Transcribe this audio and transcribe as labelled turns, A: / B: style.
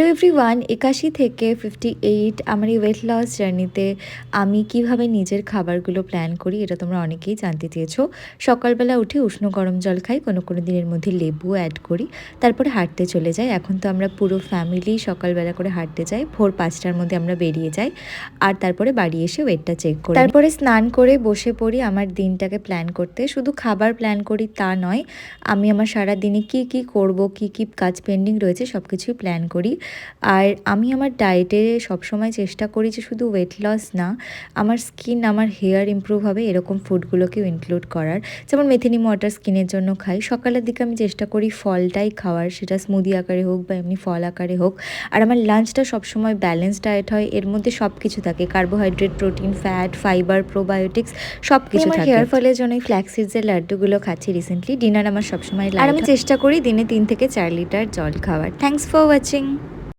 A: Hello everyone, ৮১ থেকে 58 আমার এই ওয়েট লস জার্নিতে আমি কিভাবে নিজের খাবারগুলো প্ল্যান করি এটা তোমরা অনেকেই জানতে চেয়েছো। সকালবেলা উঠে উষ্ণ গরম জল খাই, কোনো দিনের মধ্যে লেবু অ্যাড করি, তারপরে হাঁটতে চলে যাই। এখন তো আমরা পুরো ফ্যামিলি সকালবেলা করে হাঁটতে যাই, ভোর ৫টার মধ্যে আমরা বেরিয়ে যাই, আর তারপরে বাড়ি এসে ওয়েটটা চেক করি। তারপরে স্নান করে বসে পড়ি আমার দিনটাকে প্ল্যান করতে। শুধু খাবার প্ল্যান করি তা নয়, আমি আমার সারাদিনে কী কী করবো, কী কী কাজ পেন্ডিং রয়েছে সব কিছুই প্ল্যান করি। আর আমি আমার ডায়েটে সবসময় চেষ্টা করি যে শুধু ওয়েট লস না, আমার স্কিন, আমার হেয়ার ইমপ্রুভ হবে এরকম ফুডগুলোকেও ইনক্লুড করার। যেমন মেথিনিম ওয়াটার স্কিনের জন্য খাই, সকালের দিকে আমি চেষ্টা করি ফলটাই খাওয়ার, সেটা স্মুদি আকারে হোক বা এমনি ফল আকারে হোক। আর আমার লাঞ্চটা সবসময় ব্যালেন্স ডায়েট হয়, এর মধ্যে সব কিছু থাকে, carbohydrate, protein, fat, fibre, probiotics সব কিছু থাকে। আমার হেয়ার ফলের জন্য ফ্ল্যাক্স সিডসের লাড্ডুগুলো খাচ্ছি রিসেন্টলি। ডিনার আমার সবসময় লাইট, আর আমি চেষ্টা করি দিনে 3 থেকে 4 লিটার জল খাওয়ার। Thanks for watching.